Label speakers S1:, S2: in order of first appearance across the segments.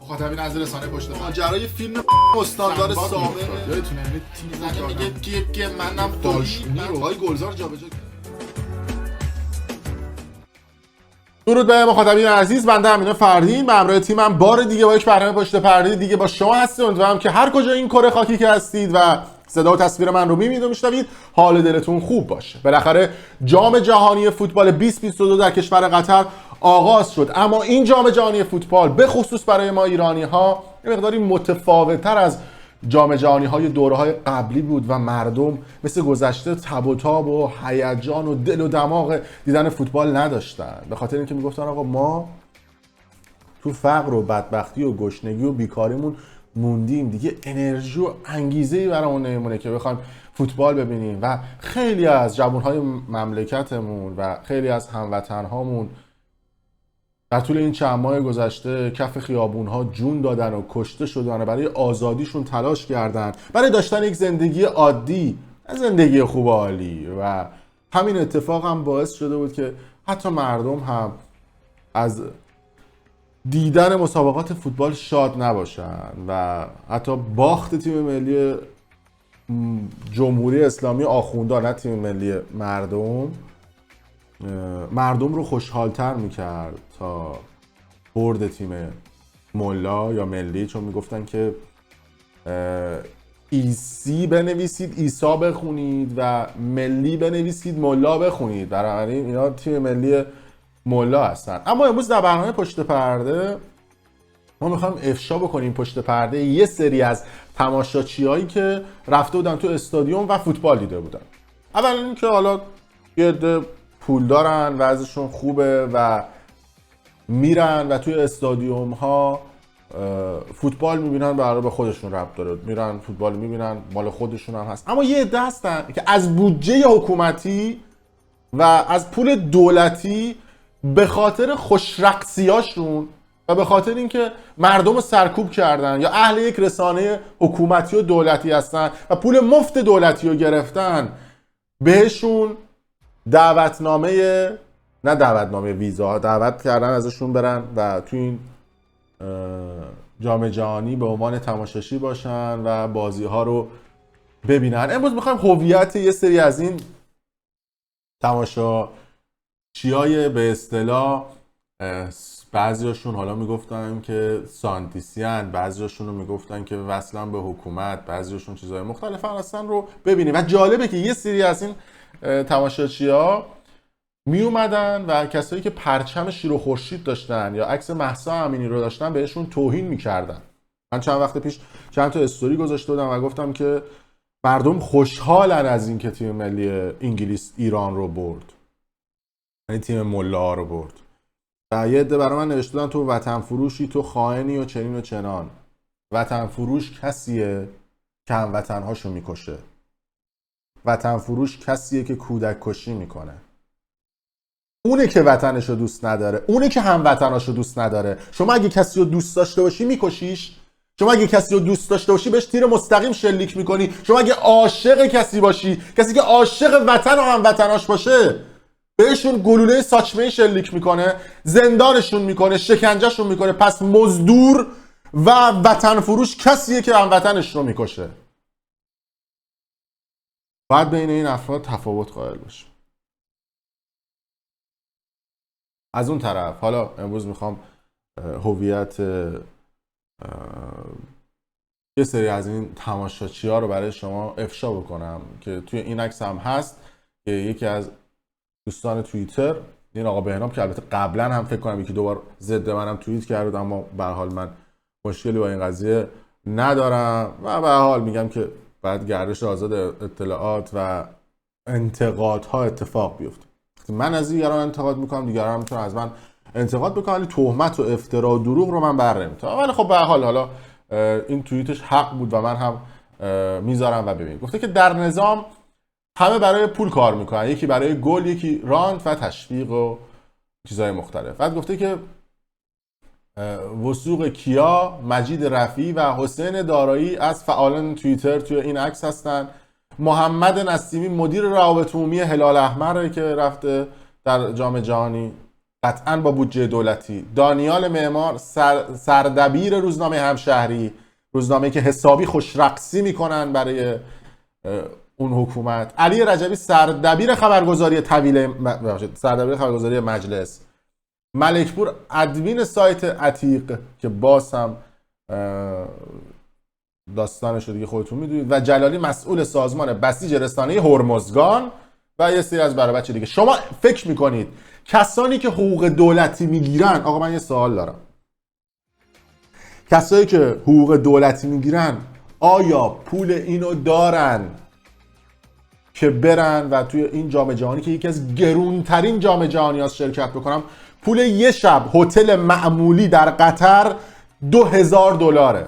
S1: مخاطبین از رسانه پشت
S2: ماجرای فیلم استاندار سابقه
S1: یادتونه تیم
S2: زنه میگه که منم
S1: داشتونی رو
S2: های گلزار جابجا.
S3: درود به مخاطبین عزیز، بنده امین فردین به همراه تیمم بار دیگه با یک برنامه پشت پرده دیگه با شما هستیم. امیدوارم که هر کجا این کره خاکی که هستید و صدا و تصویر من رو می‌بینید و میشنوید حال دلتون خوب باشه. بالاخره جام جهانی فوتبال 2022 در کشور قطر آغاز شد، اما این جام جهانی فوتبال به خصوص برای ما ایرانی‌ها یه مقداری متفاوت‌تر از جام جهانی‌های دوره‌های قبلی بود و مردم مثل گذشته تب و تاب و هیجان و دل و دماغ دیدن فوتبال نداشتن، به خاطر اینکه میگفتن آقا ما تو فقر و بدبختی و گشنگی و بیکاریمون موندیم، دیگه انرژی و انگیزه‌ای برامون نمیمونه که بخوایم فوتبال ببینیم. و خیلی از جوان‌های مملکتمون و خیلی از هموطن‌هامون در طول این چند ماه گذشته کف خیابون‌ها جون دادن و کشته شدن و برای آزادیشون تلاش کردن، برای داشتن یک زندگی عادی، زندگی خوب و عالی. و همین اتفاق هم باعث شده بود که حتی مردم هم از دیدن مسابقات فوتبال شاد نباشن و حتی باخت تیم ملی جمهوری اسلامی آخوندا، نه تیم ملی مردم رو خوشحالتر میکرد تا برد تیم ملا یا ملی، چون میگفتن که ایسی بنویسید ایسا بخونید و ملی بنویسید ملا بخونید، بنابراین اینا تیم ملی ملا هستن. اما امروز در برنامه پشت پرده ما میخوایم افشا بکنیم پشت پرده یه سری از تماشاچیایی که رفته بودن تو استادیوم و فوتبال دیده بودن. اولا اینکه حالا یه عده پول دارن، وضعشون خوبه و میرن و توی استادیوم ها فوتبال میبینن، برای به خودشون ربط داره، میرن فوتبال میبینن، مال خودشون هم هست. اما یه عده هستن که از بودجه حکومتی و از پول دولتی به خاطر خوشرقصیاشون و به خاطر اینکه مردم رو سرکوب کردن یا اهل یک رسانه حکومتی و دولتی هستن و پول مفت دولتی رو گرفتن، بهشون دعوتنامه ویزا دعوت کردن ازشون برن و تو این جام جهانی به عنوان تماشاچی باشن و بازی ها رو ببینن. امروز میخوایم هویت یه سری از این تماشاچیای به اصطلاح، بعضیاشون حالا میگفتن که سانتیسیان، بعضیاشون رو میگفتن که وصلن به حکومت، بعضیاشون چیزهای مختلف هستن رو ببینیم. و جالبه که یه سری از این تماشاچی‌ها می اومدن و کسایی که پرچم شیر و خورشید داشتن یا عکس مهسا امینی رو داشتن بهشون توهین میکردن. من چند وقت پیش چند تا استوری گذاشته بودم و گفتم که مردم خوشحالن از اینکه تیم ملی انگلیس ایران رو برد، یعنی تیم ملا رو برد. و یه عده برای من نوشته بودن تو وطن فروشی، تو خائنی و چنین و چنان. وطن فروش کسیه که هموطن‌هاشو میکشه. وطن فروش کسیه که کودک کشی میکنه. اونه که وطنشو دوست نداره، اونه که هموطناشو دوست نداره. شما اگه کسی رو دوست داشته باشی میکشیش؟ شما اگه کسی رو دوست داشته باشی بهش تیر مستقیم شلیک میکنی؟ شما اگه عاشق کسی باشی، کسی که عاشق وطن و هموطناش باشه، بهشون گلوله ساچمه شلیک میکنه، زندانشون میکنه، شکنجهشون میکنه. پس مزدور و وطن فروش کسیه که هموطنش رو میکشه. باید بین این افراد تفاوت قائل باشه. از اون طرف حالا امروز میخوام هویت یه سری از این تماشاچی ها رو برای شما افشا بکنم که توی این عکس هم هست که یکی از دوستان توییتر، این آقا بهنام، که البته قبلا هم فکر کنم یکی دوبار ضد منم توییت کرد، اما به هر حال من مشکلی با این قضیه ندارم و به هر حال میگم که بعد گردش آزاد اطلاعات و انتقادها اتفاق بیفته. من از دیگران انتقاد میکنم، دیگران میتونن از من انتقاد بکنن، ولی تهمت و افترا و دروغ رو من بر نمیتونم. ولی خب به هر حال حالا این توییتش حق بود و من هم میذارم و ببینید. گفته که در نظام همه برای پول کار میکنن، یکی برای گل، یکی رانت و تشویق و چیزهای مختلف. بعد گفته که وثوق کیا، مجید رفیعی و حسین دارایی از فعالان توییتر توی این عکس هستن. محمد نسیمی مدیر روابط عمومی هلال احمر که رفته در جام جهانی قطعا با بودجه دولتی. دانیال معمار سردبیر روزنامه همشهری، روزنامه‌ای که حسابی خوشرقصی میکنن برای اون حکومت. علی رجبی سردبیر خبرگزاری سردبیر خبرگزاری مجلس. ملکپور ادمین سایت عتیق که باز هم داستانش رو دیگه خودتون میدونید و جلالی مسئول سازمان بسیج رسانه‌ای هرمزگان و یه سری از برای بچه دیگه. شما فکر میکنید کسانی که حقوق دولتی میگیرن، آقا من یه سوال دارم، کسایی که حقوق دولتی میگیرن آیا پول اینو دارن که برن و توی این جام جهانی که یکی از گرونترین جام جهانی هاست شرکت بکنم؟ پول یه شب هتل معمولی در قطر $2000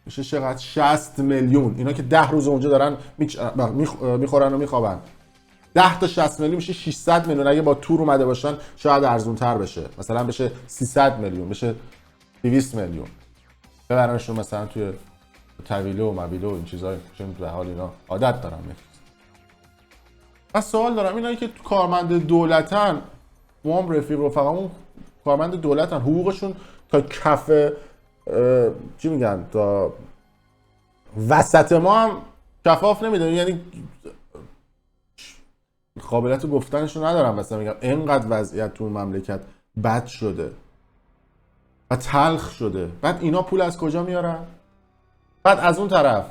S3: میشه چقدر؟ 60 میلیون. اینا که 10 روز اونجا دارن میخورن و میخوابن، 10 تا 60 میلیون میشه 600 میلیون. اگه با تور اومده باشن شاید ارزون تر بشه، مثلا بشه 300 میلیون، بشه 200 میلیون. ببرنشون مثلا توی طویله و مبیله و این چیزا، چون به حال اینا عادت دارن. من سوال دارم، اینایی که کارمند دولتن، ما هم رفیق رفقامون کارمند دولتن، حقوقشون تا کف چی میگن، تا وسط ما هم کفاف نمیدن، یعنی قابلیت گفتنشو ندارم. مثلا میگم اینقدر وضعیت تو مملکت بد شده و تلخ شده، بعد اینا پول از کجا میارن؟ بعد از اون طرف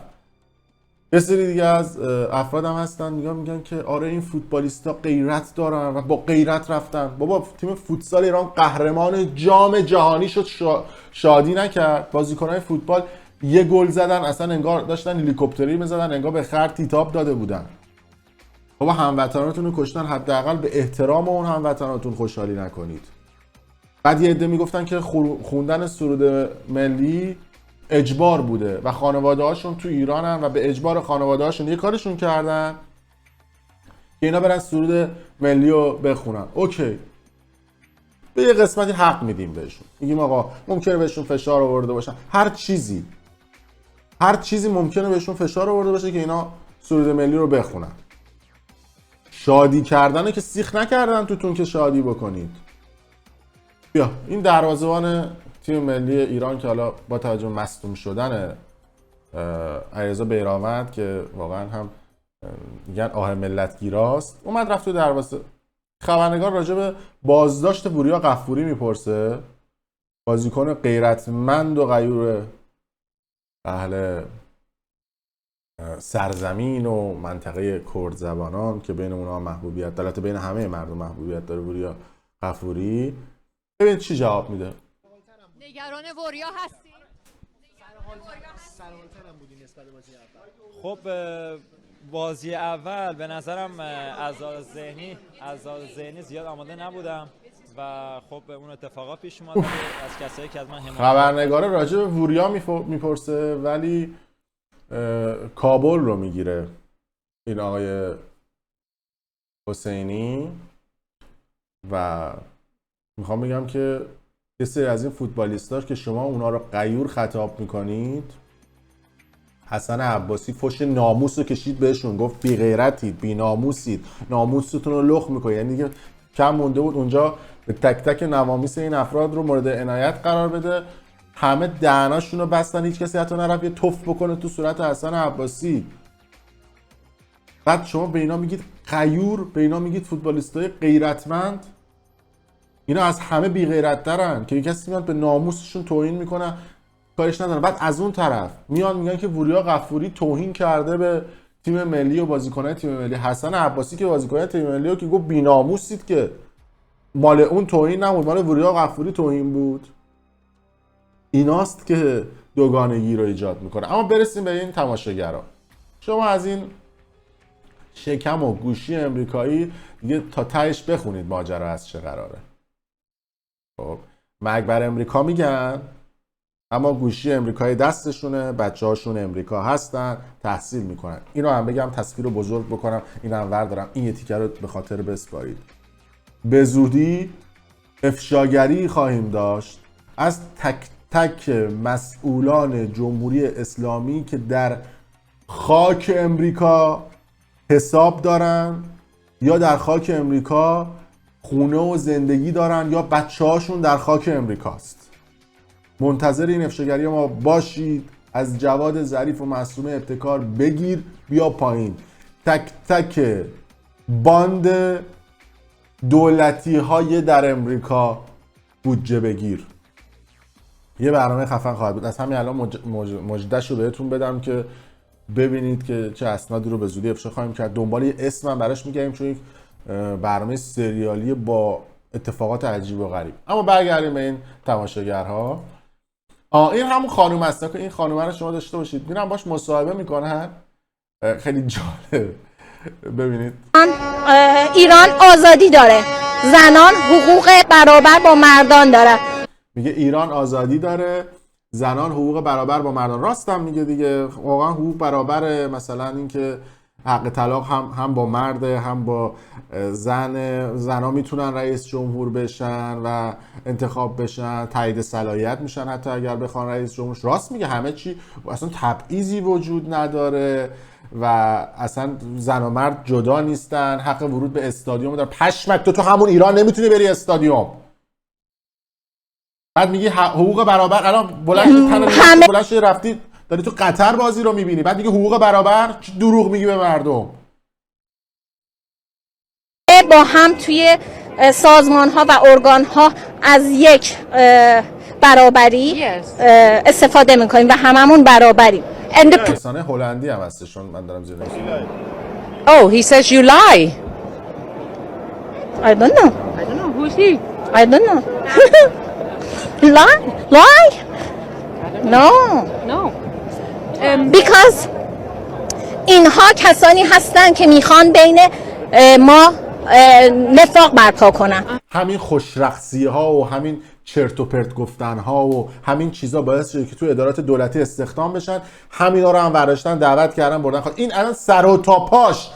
S3: یه سری دیگه از افراد هم هستن میگن که آره این فوتبالیستا غیرت دارن و با غیرت رفتن. بابا تیم فوتسال ایران قهرمان جام جهانی شد، شادی نکرد. بازیکن‌های فوتبال یه گل زدن اصلا انگار داشتن هلیکوپتری می‌زدن، انگار به خر تیتاب داده بودن. بابا هموطناتون رو کشتن، حداقل به احترام اون هموطناتون خوشحالی نکنید. بعد یه عده میگفتن که خوندن سرود ملی اجبار بوده و خانواده هاشون تو ایرانن و به اجبار خانواده هاشون یه کارشون کردن که اینا برن سرود ملی رو بخونن. اوکی، به یه قسمتی حق میدیم بهشون، میگیم آقا ممکنه بهشون فشار آورده باشن، هر چیزی ممکنه بهشون فشار آورده باشه که اینا سرود ملی رو بخونن. شادی کردنه که سیخ نکردن توتون که شادی بکنید. بیا این دروازه‌بان تیم ملی ایران که حالا با توجه مصدوم شدن علیرضا بیرانوند که واقعا هم میگن آه ملتگیراست، اومد رفت تو دروازه. خبرنگار راجع به بازداشت وریا غفوری میپرسه، بازیکن غیرتمند و غیور اهل سرزمین و منطقه کرد زبانان که بین اونها محبوبیت داره، البته بین همه مردم محبوبیت داره وریا غفوری. ببینید چی جواب میده.
S4: نگران وریا هستی؟
S5: خب بازی اول به نظرم از ذهنی زیاد آماده نبودم و خب اون اتفاقات پیش اومد. از کسایی که از من
S3: خبرنگار راجع به وریا میپرسه ولی کابل رو میگیره این آقای حسینی و میخوام بگم که یه سری از این فوتبالیستاش که شما اونا رو غیور خطاب میکنید، حسن عباسی فوش ناموس رو کشید بهشون، گفت بی غیرتید، بی ناموسید، ناموستون رو لخ میکنید. یعنی دیگه کم مونده بود اونجا به تک تک نوامیس این افراد رو مورد عنایت قرار بده. همه دهناشون رو بستن، هیچ کسی حتی نرفت یه تف بکنه تو صورت حسن عباسی. بعد شما به اینا میگید غیور، به اینا میگید فوتبالیستای غیرتمند. اینا از همه بی غیرت ترن که کسی میاد به ناموسشون توهین میکنه کارش ندارن. بعد از اون طرف میان میگن که وریا غفوری توهین کرده به تیم ملی و بازیکنان تیم ملی. حسن عباسی که بازیکن تیم ملی رو که گفت بی ناموسید، که مال اون توهین نبود، مال وریا غفوری توهین بود. ایناست که دوگانگی رو ایجاد میکنه. اما برسیم به این تماشاگرا. شما از این شکم و گوشی امریکایی دیگه تا تهش بخونید ماجرا از چه قراره. خب مرگ بر امریکا میگن، اما گوشی امریکایی دستشونه، بچه‌هاشون امریکا هستن، تحصیل میکنن. اینو هم بگم تصویر رو بزرگ بکنم، این هم وردارم، این یه تیکه رو به خاطر بسپارید. به زودی افشاگری خواهیم داشت از تک تک مسئولان جمهوری اسلامی که در خاک امریکا حساب دارن یا در خاک امریکا خونه و زندگی دارن یا بچه هاشون در خاک امریکاست. منتظر این افشاگری ما باشید. از جواد ظریف و معصوم ابتکار بگیر بیا پایین. تک تک باند دولتی های در امریکا بودجه بگیر. یه برنامه خفن خواهد بود. از همین الان مژده‌شو بهتون بدم که ببینید که چه اسنادی رو به زودی افشا خواهیم کرد. دنبال یه اسم هم براش میگردیم چون یک برنامه سریالی با اتفاقات عجیب و غریب. اما برگردیم به این تماشاگرها. این همون خانم هست که این خانم رو شما داشته باشید. میرن باش مصاحبه میکنن. خیلی جالب. ببینید.
S6: ایران آزادی داره. زنان حقوق برابر با مردان داره.
S3: میگه ایران آزادی داره، زنان حقوق برابر با مردان. راستم میگه دیگه، واقعا حقوق برابره. مثلا اینکه حق طلاق هم با مرده هم با زنا میتونن رئیس جمهور بشن و انتخاب بشن، تایید صلاحیت میشن حتی اگر بخوان رئیس جمهور. راست میگه، همه چی اصلا تبعیضی وجود نداره و اصلا زن و مرد جدا نیستن. حق ورود به استادیوم داره. پشمک تو همون ایران نمیتونی بری استادیوم. بعد میگی حقوق برابر. الان بلند شدی رفتی داری تو قطر بازی رو میبینی، بعد میگی حقوق برابر. چه دروغ میگی به مردم.
S6: با هم توی سازمان ها و ارگان ها از یک برابری استفاده میکنیم و هممون برابریم.
S3: رسانه هلندی هم هستشون. من دارم زیر نشون.
S7: Oh, he says you lie.
S6: I don't know.
S7: I don't know. Who's he?
S6: I don't know. Lie? Lie? No.
S7: No.
S6: Because اینها کسانی هستن که میخوان بین ما نفاق برپا کنن.
S3: همین خوشرخصی ها و همین چرت و پرت گفتن ها و همین چیزا باعث شده که تو ادارات دولتی استخدام بشن. همینا رو هم برداشتن دعوت کردن بردن. این الان سر و تا پاش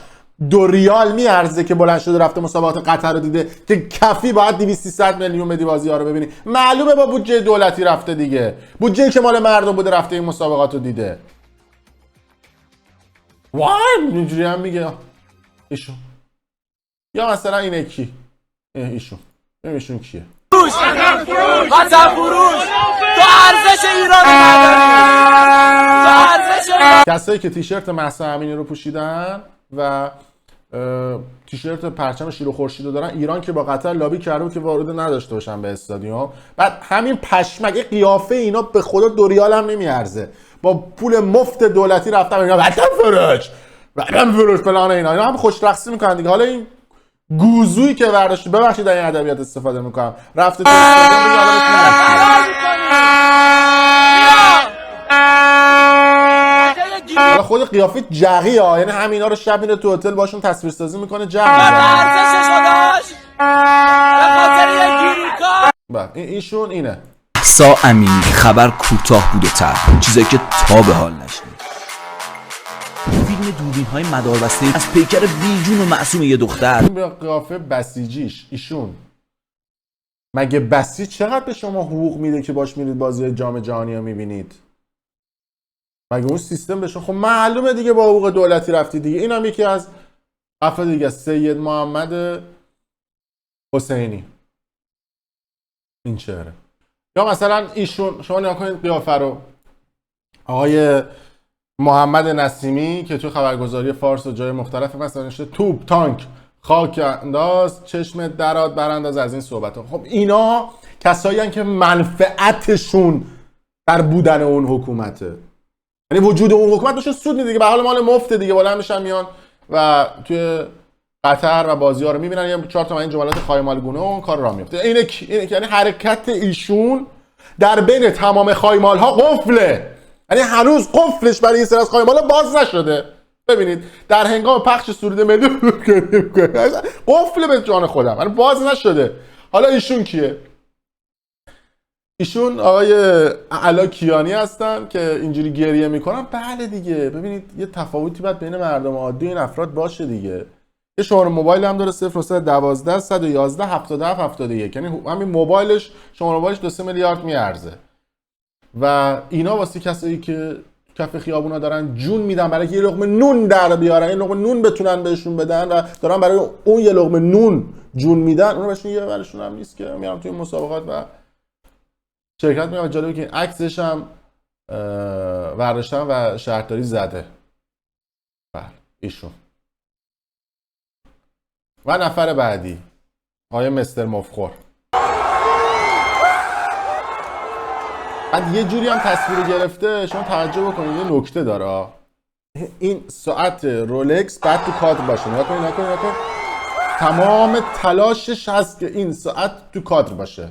S3: 2 ریال میارزه که بلند شده رفته مسابقات قطر رو دیده که کفی باید 200-300 میلیون بدی بازی ها رو ببینی. معلومه با بودجه دولتی رفته دیگه. بودجه که مال مردم بوده رفته این مسابقات رو دیده. وای اینجوری هم میگه ایشون. یا مثلا اینه کی؟ ایشون. ایشون کیه؟
S8: وطن فروش تو ارزش ایران نداری.
S3: کسایی که تیشرت مهسا امینی رو پوشیدن و تیشرت پرچم شیر و خورشید رو دارن، ایران که با قطر لابی کرده بود که وارد نداشته باشن به استادیوم. بعد همین پشمک قیافه اینا به خدا 2 ریال هم نمیارزه. با پول مفت دولتی رفتن اینا وطن فروش فلان اینا هم خوش رقصی میکنن دیگه. حالا این گوزویی که برداشت، ببخشید در این ادبیات استفاده میکنم، رفته تو حالا خود قیافه جغی ها، یعنی همینا رو شب میره تو هتل باشون تصویرسازی میکنه جغ میزنه. ایشون اینه
S9: مهسا امینی. خبر کوتاه بوده تر، چیزایی که تا به حال نشنید. فیلم دوربین های مداربسته از پیکر بیجون و معصوم یه دختر.
S3: به قیافه بسیجیش ایشون. مگه بسیج چقدر به شما حقوق میده که باش میرید بازی جام جهانی رو میبینید؟ مگه اون سیستم به شما؟ خب معلومه دیگه با حقوق دولتی رفتی دیگه. این هم یکی از افراد دیگه، سید محمد حسینی. این چهره. یا مثلا ایشون، شما نگاه کنید قیافه رو. آقای محمد نسیمی که تو خبرگزاری فارس و جای مختلف مثلا نوشته توپ تانک خاک انداز چشم درات برانداز از این صحبت ها. خب اینا کسایی هستن که منفعتشون در بودن اون حکومته، یعنی وجود اون حکومت بهشون سود میده دیگه. به حال مال مفته دیگه. بالا میشن میان و توی قطر و بازی ها رو میبینن، یه 4 تا این جملات خایمالگونه و اون کار را میفته. اینه یعنی حرکت ایشون در بین تمام خایمال ها قفله. یعنی هنوز قفلش برای این سر از خایمالا باز نشده. ببینید در هنگام پخش سرود ملی قفل به جان خودم، یعنی باز نشده. حالا ایشون کیه؟ ایشون آقای علا کیانی هستن که اینجوری گریه میکنن. بله دیگه، ببینید یه تفاوتی باید بین مردم عادی این افراد باشه دیگه. یه شماره موبایل هم داره 0112 111 77 71، یعنی همین موبایلش، شماره موبایلش 2 میلیارد میارزه. و اینا واسه کسایی که کف خیابونا دارن جون میدن برای که یه لقمه نون در بیارن، یه لقمه نون بتونن بهشون بدن و دارن برای اون یه لقمه نون جون میدن، اون بهشون یه ورشون هم نیست که میارن توی مسابقات و شرکت میکنن. جالبه که عکسش هم برداشتن و شهرداری زده. بله ایشون. و نفر بعدی آقای مستر مفخور. بعد یه جوری هم تصویر گرفته، شما توجه بکنید یه نکته داره. این ساعت رولکس بعد تو کادر باشه. نگاه کنید. تمام تلاشش هست که این ساعت تو کادر باشه.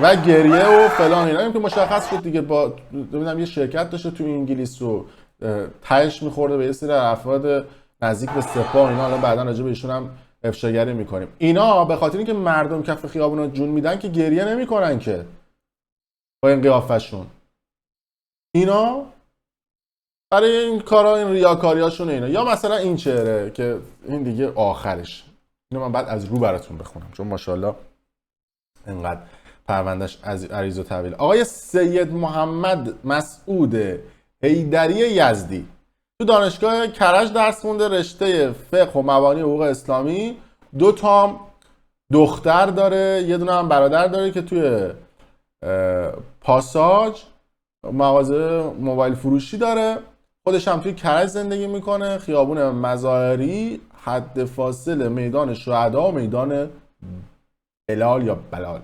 S3: و گریه و فلان اینا که مشخص شد دیگه. با ببینم یه شرکت داشته تو انگلیس و تهش میخورده به یه سری افراد نزدیک به سپاه اینا. حالا بعدا راجع به ایشون هم افشاگری میکنیم. اینا به خاطر اینکه مردم کف خیابونا جون میدن که گریه نمیکنن که با این قیافشون. اینا برای این کارا، این ریاکاریاشون اینا، یا مثلا این چهره که این دیگه آخرش. اینو من بعد از رو براتون بخونم چون ماشاءالله اینقدر پروندهش از عریض و طویل. آقای سید محمد مسعود حیدری یزدی تو دانشگاه کرج درس خونده، رشته فقه و مبانی حقوق اسلامی. 2 تا دختر داره، یه دونه هم برادر داره که توی پاساژ مغازه موبایل فروشی داره. خودش هم توی کرج زندگی میکنه، خیابون مظاهری، حد فاصل میدان شهدا و میدان بلال یا بلال.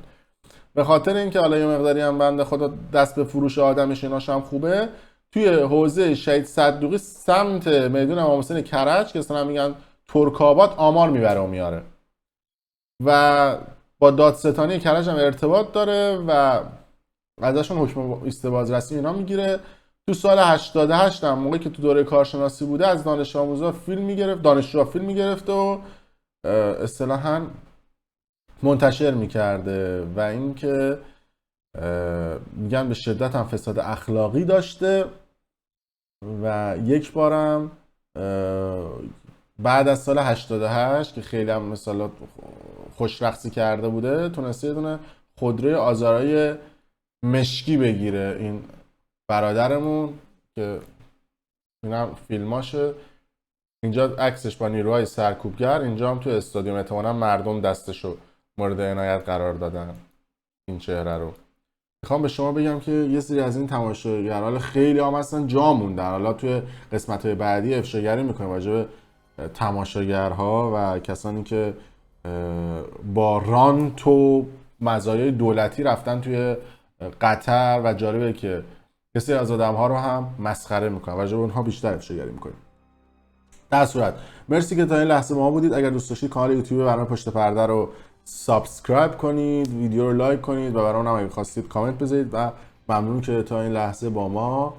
S3: به خاطر اینکه حالا یه مقداری هم بنده خدا دست به فروش آدمش ایناش هم خوبه، توی حوزه شهید صدوقی سمت میدون امام حسین کرج که اصلا میگن ترک‌آباد آمار میبره و میاره و با دادستانی کرج هم ارتباط داره و ازشون حکم استباز رسمی اینا میگیره. تو سال 88 هم موقعی که تو دوره کارشناسی بوده از دانش آموزا فیلم میگرفت، دانشجوها فیلم میگرفته و اصطلاحاً منتشر میکرده و اینکه میگن به شدت هم فساد اخلاقی داشته و یک بارم بعد از سال 88 که خیلی هم مثلا خوشرقصی کرده بوده تونسته یه دونه خودروی آزارای مشکی بگیره این برادرمون که این هم فیلماشه. اینجا عکسش با نیروهای سرکوبگر، اینجا هم تو استادیوم احتمالاً مردم دستشو مورد عنایت قرار دادن این چهره رو. میخوام به شما بگم که یه سری از این تماشاگرها حالا خیلی هم اصلا جا موندن. حالا توی قسمت‌های بعدی افشاگری میکنیم راجع به تماشاگرها و کسانی که با رانت و مزایای دولتی رفتن توی قطر و جالبه که کسی از آدم‌ها رو هم مسخره میکنن و راجع به اونها بیشتر افشاگری میکنیم. در صورت مرسی که تا این لحظه ما بودید. اگر دوست داشتید کانال یوتیوب برنامه پشت پرده رو سابسکرایب کنید، ویدیو رو لایک کنید و برام هم اگه خواستید کامنت بذارید و ممنون که تا این لحظه با ما